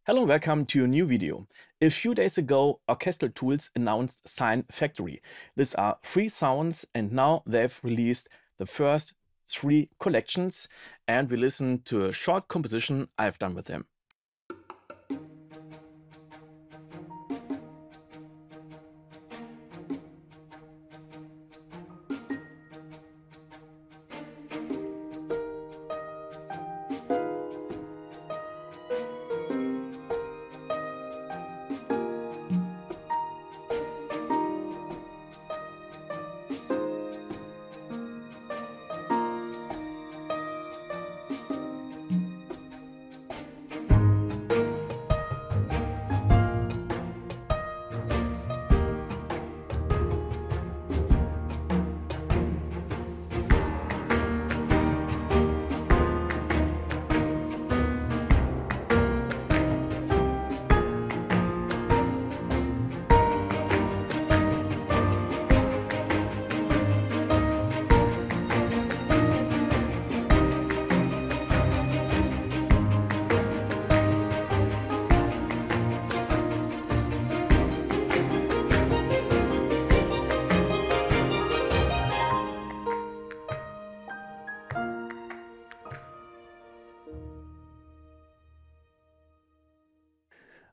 Hello and welcome to a new video. A few days ago, Orchestral Tools announced SINE Factory. These are free sounds and now they've released the first 3 collections and we listen to a short composition I've done with them.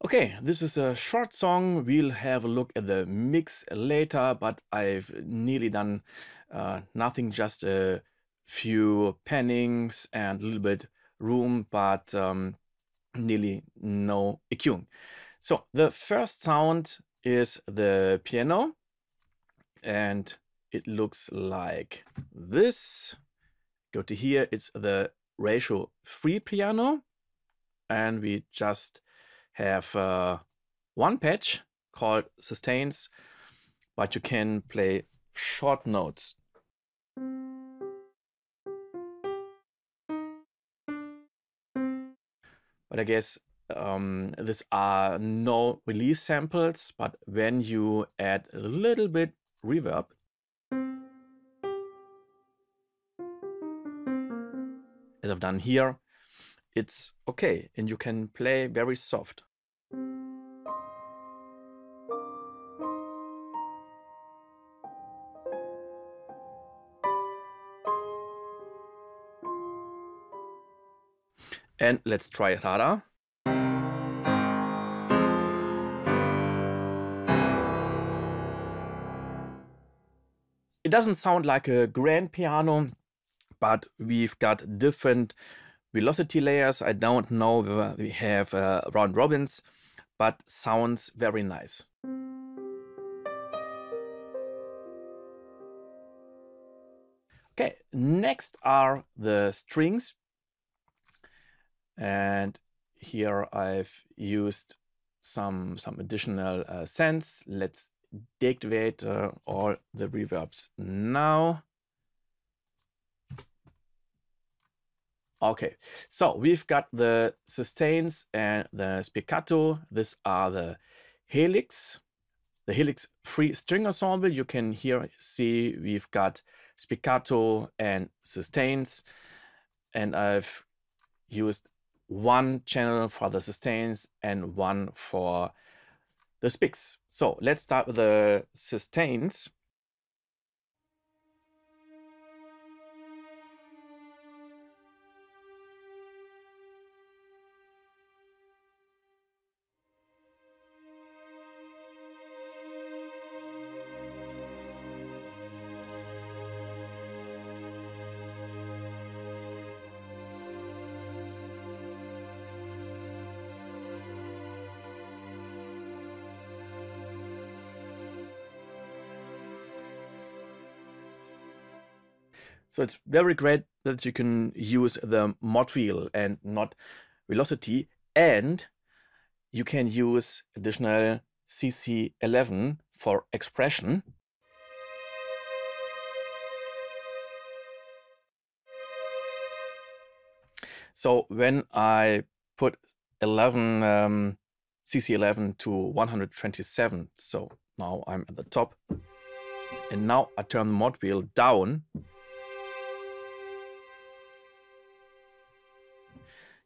Okay, this is a short song. We'll have a look at the mix later, but I've nearly done nothing, just a few pannings and a little bit room, but nearly no EQing. So the first sound is the piano, and it looks like this. Go to here, it's the ratio 3 piano, and we just have one patch called sustains, but you can play short notes. But I guess these are no release samples, but when you add a little bit reverb, as I've done here, it's okay, and you can play very soft. And let's try it harder. It doesn't sound like a grand piano, but we've got different velocity layers. I don't know whether we have round robins, but sounds very nice. Okay, next are the strings. And here I've used some additional sends. Let's deactivate all the reverbs now. Okay, so we've got the sustains and the spiccato. These are the helix 3 string ensemble. You can here see we've got spiccato and sustains, and I've used one channel for the sustains and one for the spics. So let's start with the sustains. So it's very great that you can use the mod wheel and not velocity, and you can use additional CC11 for expression. So when I put CC11 to 127, so now I'm at the top, and now I turn the mod wheel down,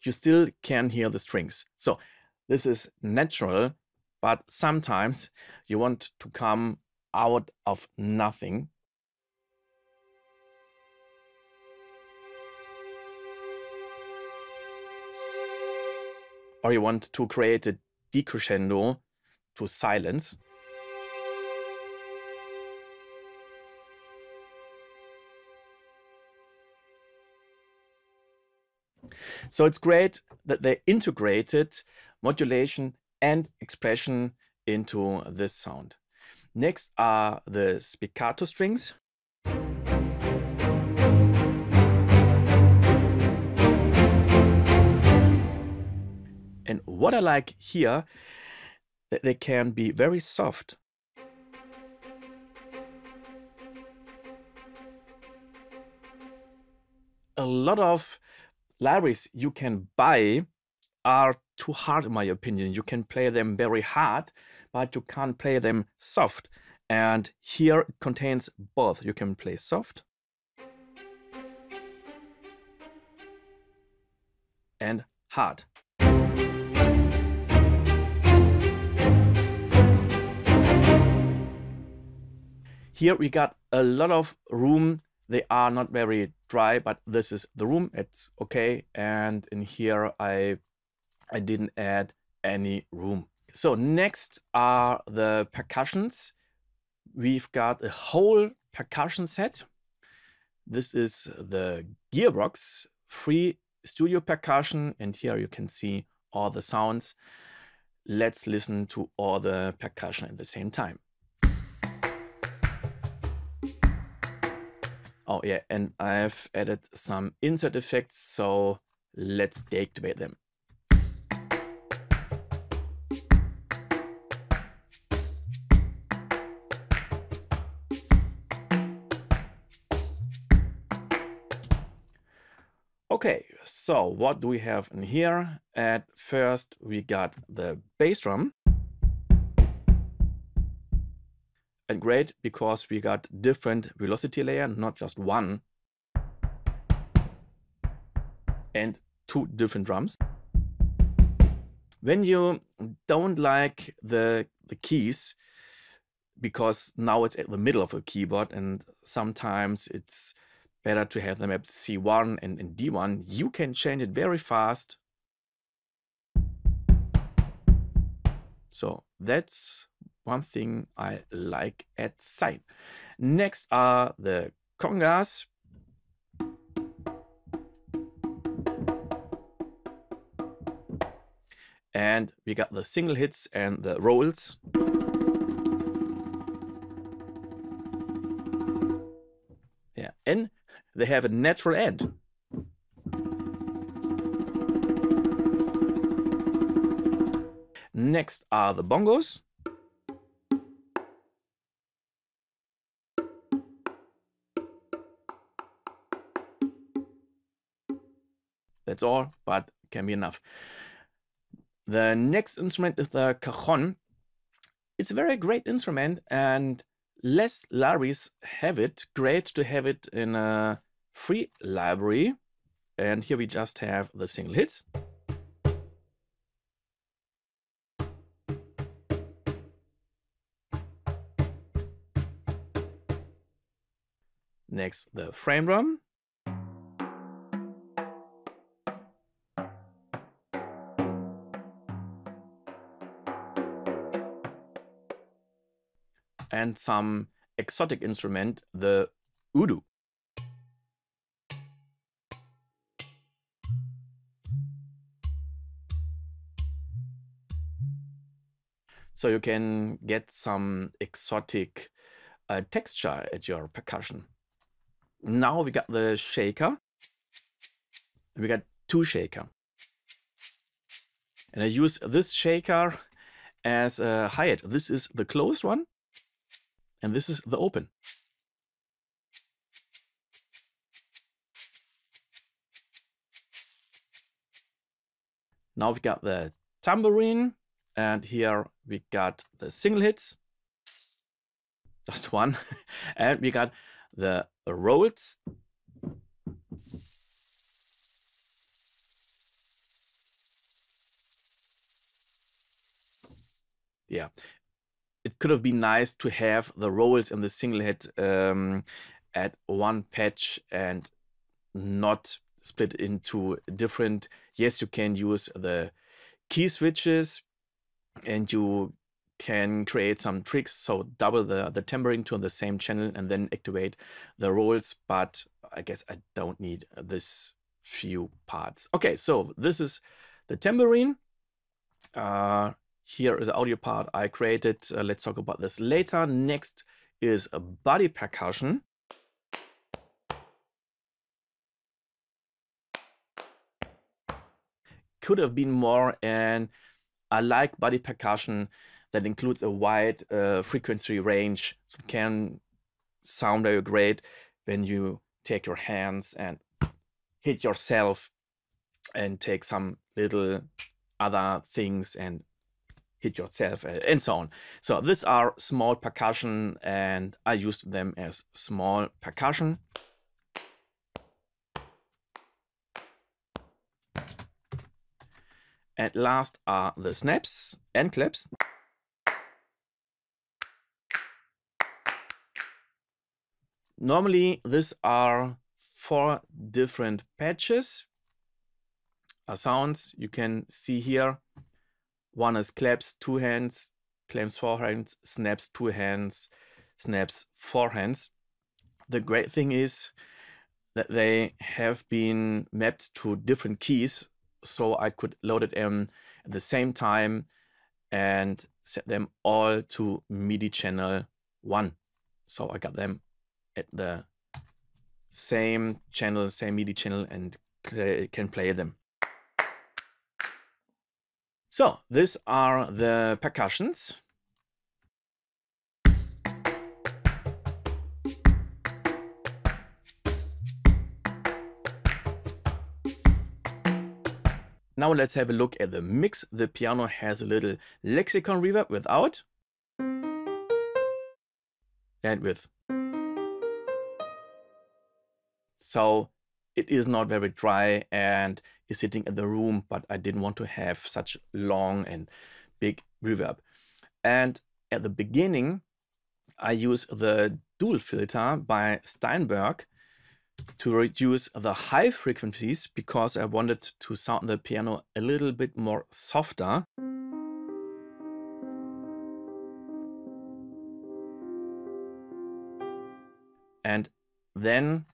you still can hear the strings. So This is natural, but sometimes you want to come out of nothing. Or you want to create a decrescendo to silence. So it's great that they integrated modulation and expression into this sound. Next are the spiccato strings. And what I like here, that they can be very soft. A lot of libraries you can buy are too hard, in my opinion. You can play them very hard, but you can't play them soft. And here it contains both. You can play soft and hard. Here we got a lot of room. They are not very dry, but this is the room. It's okay. And in here, I didn't add any room. So next are the percussions. We've got a whole percussion set. This is the Gearbox free studio percussion. And here you can see all the sounds. Let's listen to all the percussion at the same time. Oh yeah, and I've added some insert effects, so let's deactivate them. Okay, so what do we have in here? At first, we got the bass drum. And great, because we got different velocity layer, not just one. And two different drums. When you don't like the keys, because now it's at the middle of a keyboard and sometimes it's better to have them at C1 and D1, you can change it very fast. So that's one thing I like at SINE. Next are the Congas. And we got the single hits and the rolls. Yeah, and they have a natural end. Next are the bongos. That's all, but can be enough. The next instrument is the Cajon. It's a very great instrument and less libraries have it. Great to have it in a free library. And here we just have the single hits. Next, the frame drum. And some exotic instrument, the oud. So you can get some exotic texture at your percussion. Now we got the shaker. We got two shaker. And I use this shaker as a hi-hat. This is the closed one. And this is the open. Now we got the tambourine, and here we got the single hits, just one, and we got the rolls. yeah, it could have been nice to have the rolls in the single hit at one patch and not split into different. Yes, you can use the key switches and you can create some tricks, so double the tambourine to the same channel and then activate the rolls, but I guess I don't need this few parts. Okay, so this is the tambourine. Here is the audio part I created. Let's talk about this later. Next is a body percussion. Could have been more, and I like body percussion that includes a wide frequency range. So it can sound very great when you take your hands and hit yourself and take some little other things and hit yourself and so on. So these are small percussion and I used them as small percussion. And last are the snaps and claps. Normally, these are 4 different patches, sounds you can see here. One is claps, 2 hands, claps, 4 hands, snaps, 2 hands, snaps, 4 hands. The great thing is that they have been mapped to different keys, so I could load it in at the same time and set them all to MIDI channel 1. So I got them at the same channel, same MIDI channel, and can play them. So these are the percussions. Now let's have a look at the mix. The piano has a little lexicon reverb without and with. So it is not very dry and is sitting in the room, but I didn't want to have such long and big reverb. And at the beginning, I use the dual filter by Steinberg to reduce the high frequencies because I wanted to sound the piano a little bit more softer. And then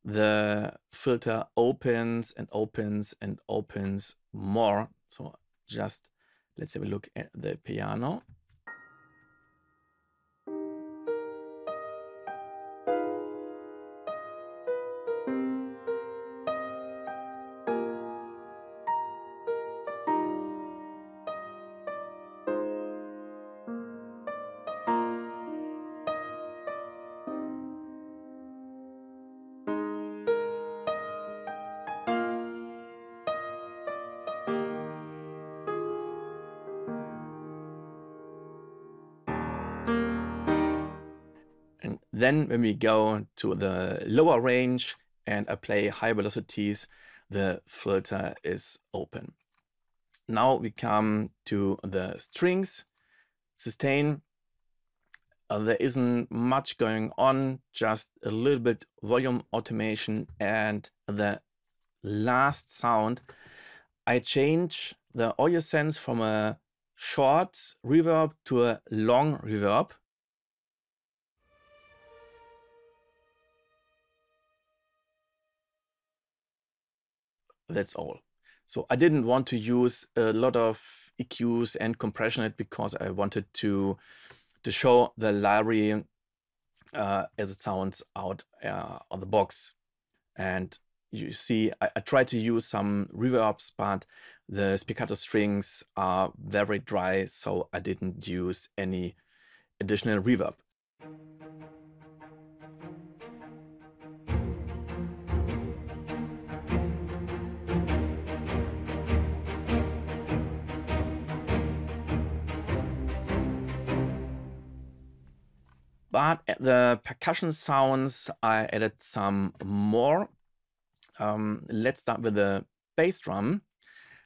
the filter opens and opens and opens more. So just let's have a look at the piano. And then when we go to the lower range and I play high velocities, the filter is open. Now we come to the strings, sustain. There isn't much going on, just a little bit volume automation. And the last sound, I change the audio sense from a short reverb to a long reverb. That's all. So I didn't want to use a lot of EQs and compression it because I wanted to show the library as it sounds out on the box. And you see, I tried to use some reverbs, but the spiccato strings are very dry, so I didn't use any additional reverb. But at the percussion sounds, I added some more. Let's start with the bass drum.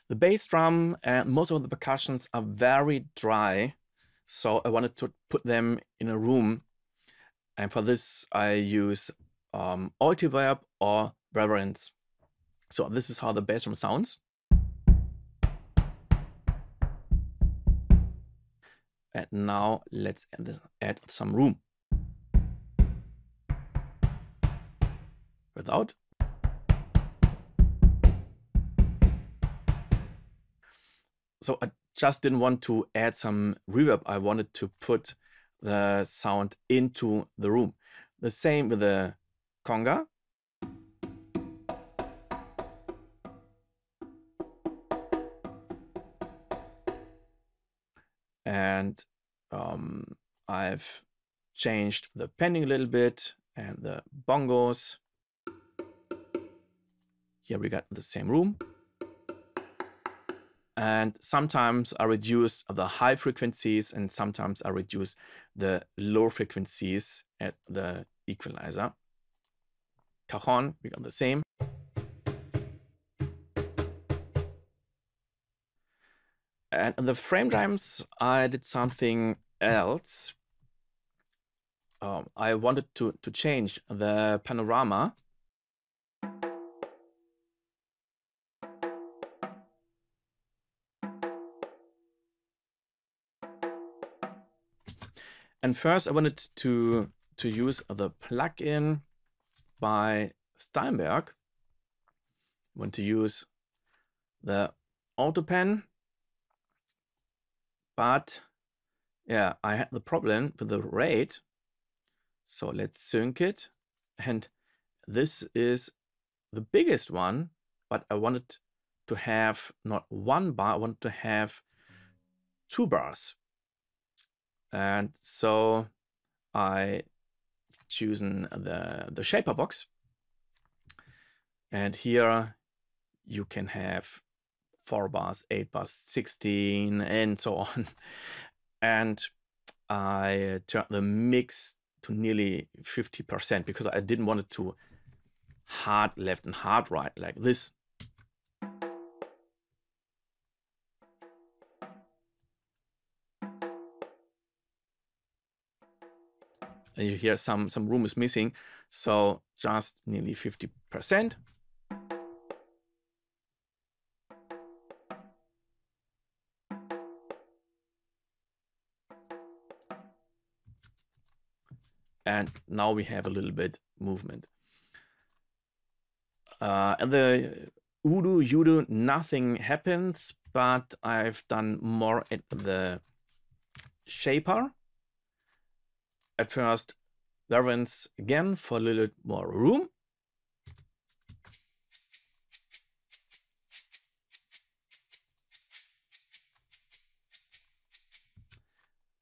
The bass drum and most of the percussions are very dry. So I wanted to put them in a room. And for this, I use Altiverb or Reverence. So this is how the bass drum sounds. And now let's add some room. Without. So I just didn't want to add some reverb. I wanted to put the sound into the room. The same with the conga. And I've changed the pending a little bit and the bongos. Here we got the same room. And sometimes I reduce the high frequencies and sometimes I reduce the low frequencies at the equalizer. Cajon, we got the same. And in the frame drums, I did something else. I wanted to change the panorama. And first I wanted to use the plugin by Steinberg. I want to use the auto pen, but yeah, I had the problem with the rate. So let's sync it. And this is the biggest one, but I wanted to have not one bar, I wanted to have 2 bars. And so I chosen the shaper box. And here you can have 4 bars, 8 bars, 16, and so on. And I turned the mix to nearly 50% because I didn't want it to hard left and hard right like this. And you hear some room is missing, so just nearly 50%. And now we have a little bit movement. And the Udo, Udo, nothing happens, but I've done more at the shaper. At first, reverence again for a little more room.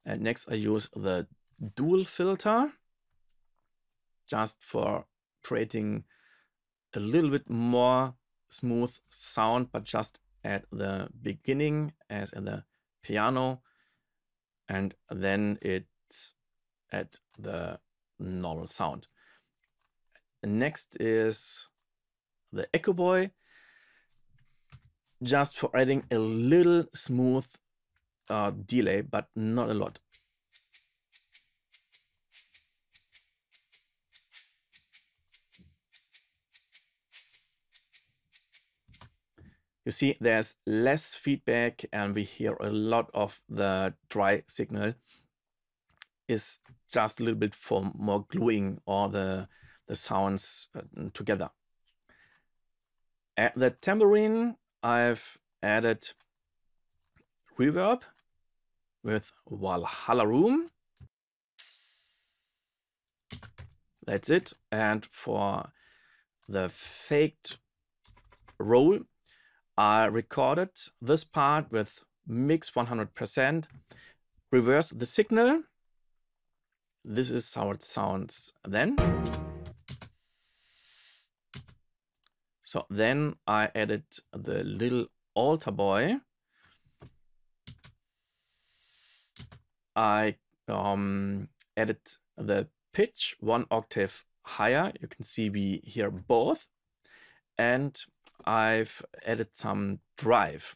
And next I use the dual filter just for creating a little bit more smooth sound, but just at the beginning as in the piano. And then it's at the normal sound. And next is the Echo Boy, just for adding a little smooth delay, but not a lot. You see, there's less feedback and we hear a lot of the dry signal. Is just a little bit for more gluing all the sounds together. At the tambourine, I've added reverb with Valhalla Room. That's it. And for the faked roll, I recorded this part with mix 100%, reverse the signal. This is how it sounds then. So then I added the little altar boy. I added the pitch 1 octave higher. You can see we hear both. And I've added some drive.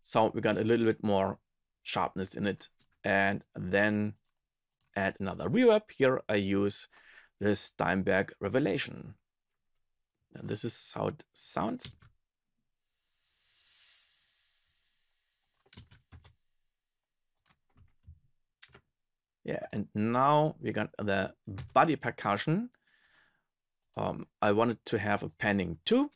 So we got a little bit more sharpness in it. And then add another reverb. Here I use this Steinberg Revelation. And this is how it sounds. Yeah, and now we got the body percussion. I wanted to have a panning too.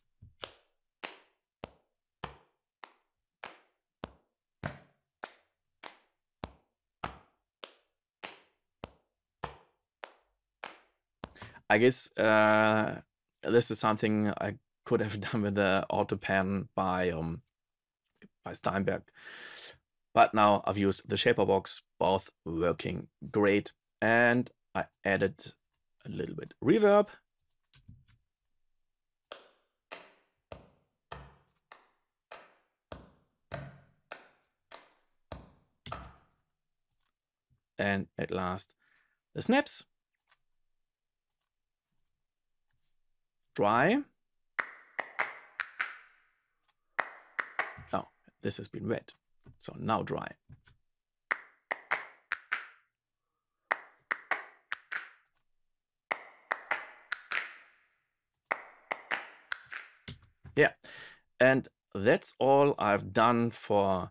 I guess this is something I could have done with the auto pan by Steinberg. But now I've used the shaper box, both working great. And I added a little bit reverb. And at last, the snaps. Dry. Oh, this has been wet. So now dry. Yeah, and that's all I've done for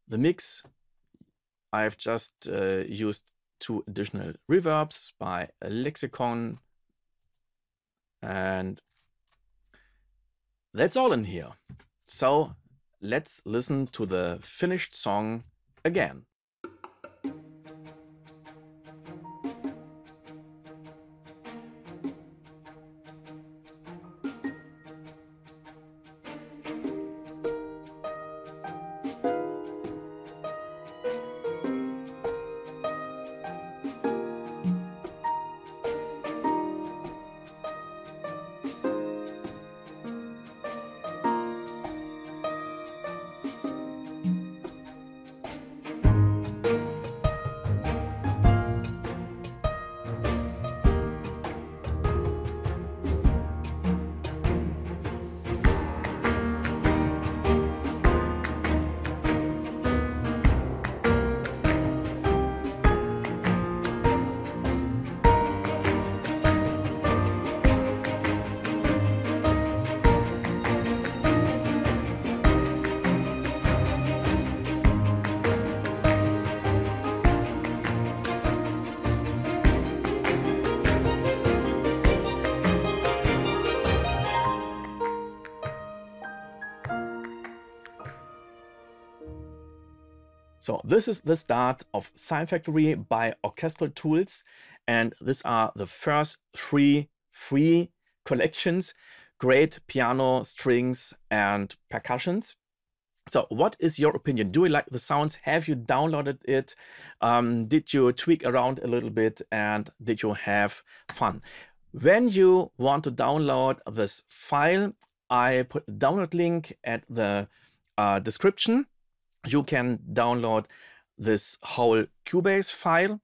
the mix. I've just used 2 additional reverbs by Lexicon. And that's all in here. So let's listen to the finished song again. So this is the start of SINE Factory by Orchestral Tools. And these are the first 3 free collections, great piano, strings, and percussions. So what is your opinion? Do you like the sounds? Have you downloaded it? Did you tweak around a little bit? And did you have fun? When you want to download this file, I put a download link at the description. You can download this whole Cubase file.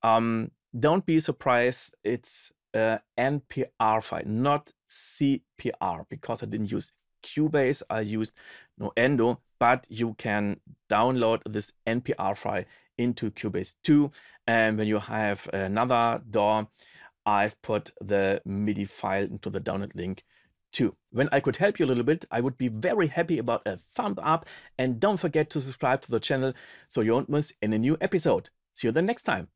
Don't be surprised, it's an NPR file, not CPR, because I didn't use Cubase, I used Nuendo, but you can download this NPR file into Cubase too. And when you have another DAW, I've put the MIDI file into the download link too. When I could help you a little bit, I would be very happy about a thumb up, and don't forget to subscribe to the channel so you won't miss any new episode. See you then next time.